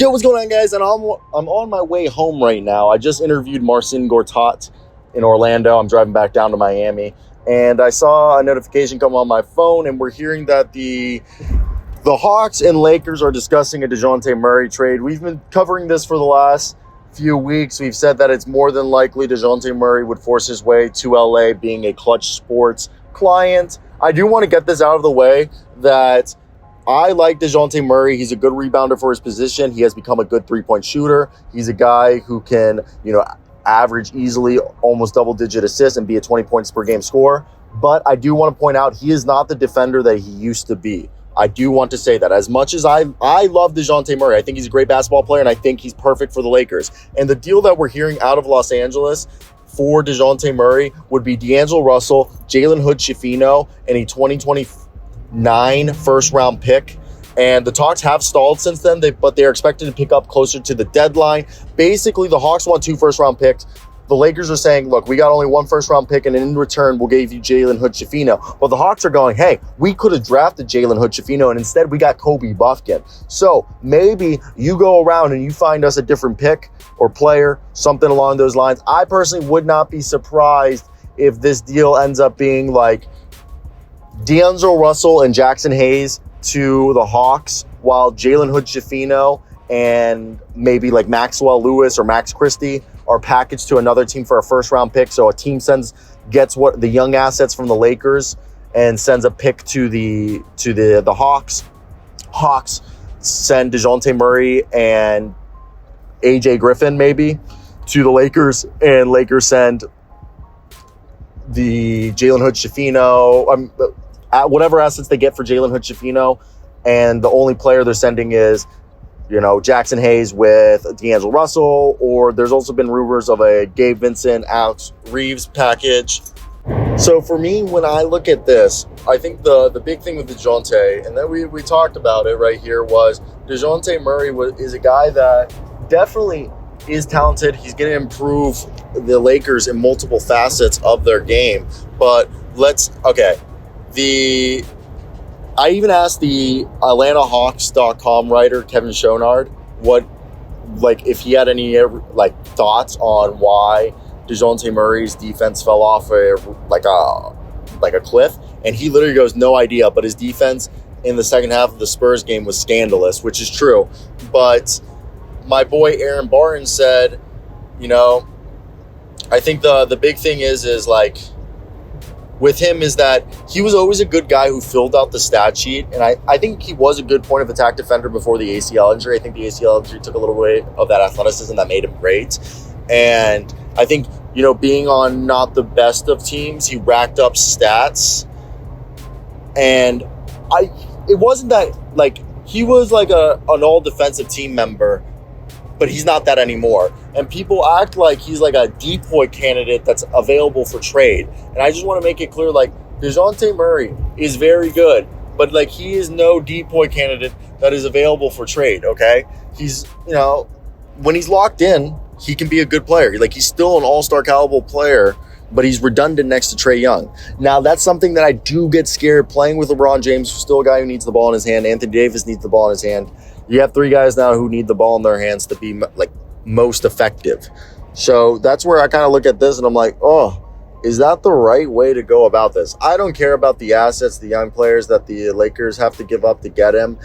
Yo, what's going on, guys? And I'm on my way home right now. I just interviewed Marcin Gortat in Orlando. I'm driving back down to Miami, and I saw a notification come on my phone, and we're hearing that the Hawks and Lakers are discussing a Dejounte Murray trade. We've been covering this for the last few weeks. We've said that it's more than likely Dejounte Murray would force his way to LA, being a Clutch Sports client. I do want to get this out of the way that I like Dejounte Murray. He's a good rebounder for his position. He has become a good three-point shooter. He's a guy who can, average easily almost double-digit assists and be a 20 points per game scorer. But I do want to point out he is not the defender that he used to be. I do want to say that. As much as I love Dejounte Murray, I think he's a great basketball player, and I think he's perfect for the Lakers. And the deal that we're hearing out of Los Angeles for Dejounte Murray would be D'Angelo Russell, Jalen Hood-Schifino, and a 2029 first-round pick. And the talks have stalled since then, but they're expected to pick up closer to the deadline. Basically, the Hawks want 2 first-round picks. The Lakers are saying, look, we got only 1 first-round pick, and in return, we'll give you Jalen Hood-Schifino. But the Hawks are going, hey, we could have drafted Jalen Hood-Schifino, and instead we got Kobe Buffkin. So maybe you go around and you find us a different pick or player, something along those lines. I personally would not be surprised if this deal ends up being like D'Angelo Russell and Jackson Hayes to the Hawks, while Jalen Hood-Schifino and maybe like Maxwell Lewis or Max Christie are packaged to another team for a first-round pick. So a team gets what the young assets from the Lakers and sends a pick to the Hawks. Hawks send Dejounte Murray and AJ Griffin maybe to the Lakers, and Lakers send the Jalen Hood-Schifino, whatever assets they get for Jalen Hood-Schifino, and the only player they're sending is, Jackson Hayes with D'Angelo Russell, or there's also been rumors of a Gabe Vincent, Alex Reeves package. So for me, when I look at this, I think the big thing with Dejounte, and then we talked about it right here, was Dejounte Murray is a guy that definitely is talented. He's going to improve the Lakers in multiple facets of their game. But I even asked the AtlantaHawks.com writer Kevin Schonard if he had any thoughts on why Dejounte Murray's defense fell off a cliff, and he literally goes, no idea. But his defense in the second half of the Spurs game was scandalous, which is true. But my boy Aaron Barton said, I think the big thing is with him is that he was always a good guy who filled out the stat sheet. And I think he was a good point of attack defender before the ACL injury. I think the ACL injury took a little bit of that athleticism that made him great. And I think, being on not the best of teams, he racked up stats. And it wasn't that, he was an all-defensive team member, but he's not that anymore. And people act like he's like a decoy candidate that's available for trade. And I just want to make it clear, Dejounte Murray is very good, but he is no decoy candidate that is available for trade, okay? He's, when he's locked in, he can be a good player. He's still an all-star caliber player, but he's redundant next to Trae Young. Now, that's something that I do get scared playing with LeBron James, still a guy who needs the ball in his hand. Anthony Davis needs the ball in his hand. You have 3 guys now who need the ball in their hands to be most effective. So that's where I kind of look at this and I'm like, oh, is that the right way to go about this? I don't care about the assets, the young players that the Lakers have to give up to get him.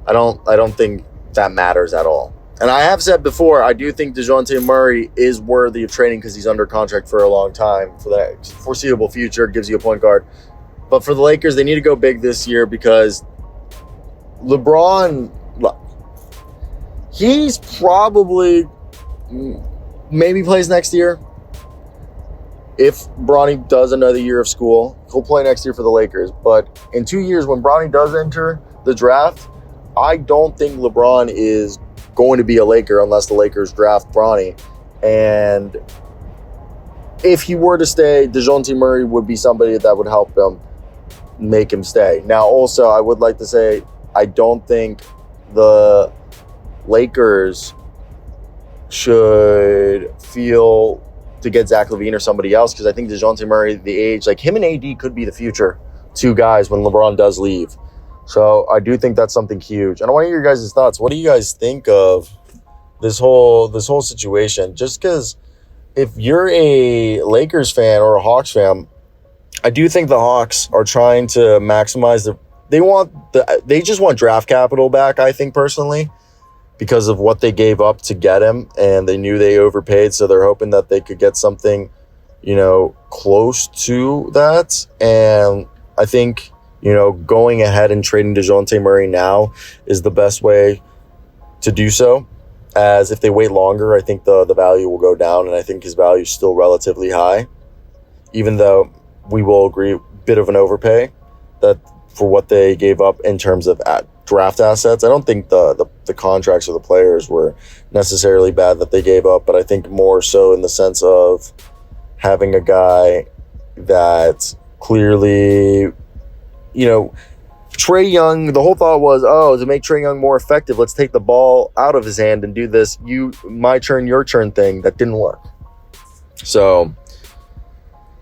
I don't think that matters at all. And I have said before, I do think Dejounte Murray is worthy of trading because he's under contract for a long time. For the foreseeable future, gives you a point guard. But for the Lakers, they need to go big this year because LeBron, he's probably maybe plays next year. If Bronny does another year of school, he'll play next year for the Lakers. But in 2 years, when Bronny does enter the draft, I don't think LeBron is going to be a Laker unless the Lakers draft Bronny. And if he were to stay, Dejounte Murray would be somebody that would help him make him stay. Now, also, I would like to say I don't think the Lakers should feel to get Zach LaVine or somebody else because I think Dejounte Murray, the age, him and AD could be the future 2 guys when LeBron does leave. So I do think that's something huge. And I want to hear your guys' thoughts. What do you guys think of this whole situation? Just because if you're a Lakers fan or a Hawks fan, I do think the Hawks are trying to maximize they just want draft capital back, I think personally, because of what they gave up to get him, and they knew they overpaid, so they're hoping that they could get something, close to that. And I think, going ahead and trading Dejounte Murray now is the best way to do so. As if they wait longer, I think the value will go down, and I think his value is still relatively high, even though we will agree bit of an overpay that for what they gave up in terms of draft assets. I don't think the contracts or the players were necessarily bad that they gave up, but I think more so in the sense of having a guy that clearly, Trae Young, the whole thought was, to make Trae Young more effective, let's take the ball out of his hand and do this my turn, your turn thing. That didn't work. So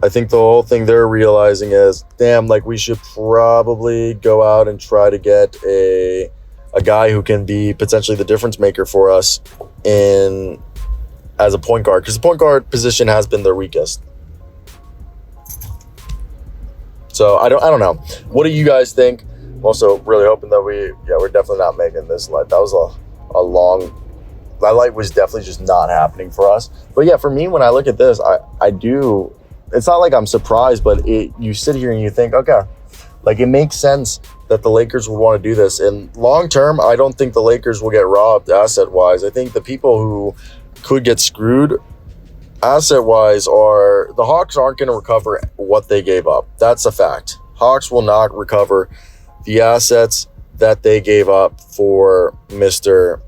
I think the whole thing they're realizing is, damn, we should probably go out and try to get a guy who can be potentially the difference maker for us as a point guard, because the point guard position has been their weakest. So I don't know. What do you guys think? I'm also really hoping that we're definitely not making this light. That was a long. That light was definitely just not happening for us. But yeah, for me, when I look at this, I do. It's not like I'm surprised, but you sit here and you think, okay, it makes sense that the Lakers would want to do this. And long term, I don't think the Lakers will get robbed asset wise. I think the people who could get screwed asset wise are the Hawks. Aren't going to recover what they gave up. That's a fact. Hawks will not recover the assets that they gave up for Mr.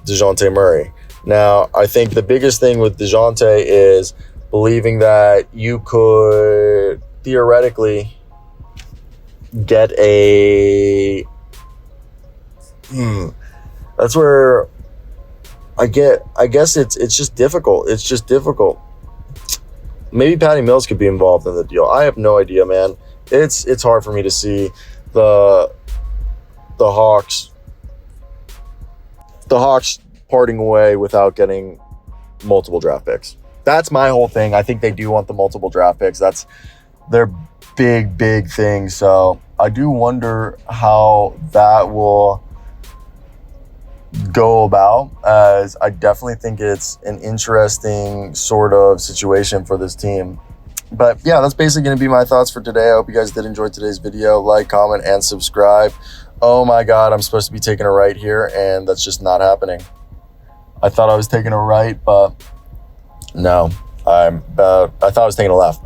Dejounte Murray. Now, I think the biggest thing with Dejounte is believing that you could theoretically get that's where I guess it's just difficult. It's just difficult. Maybe Patty Mills could be involved in the deal. I have no idea, man. It's hard for me to see the Hawks parting away without getting multiple draft picks. That's my whole thing. I think they do want the multiple draft picks. That's their big thing. So I do wonder how that will go about, as I definitely think it's an interesting sort of situation for this team. But yeah, that's basically going to be my thoughts for today. I hope you guys did enjoy today's video. Like, comment, and subscribe. Oh my God, I'm supposed to be taking a right here, and that's just not happening. I thought I was taking a right, but no, I thought I was taking a left.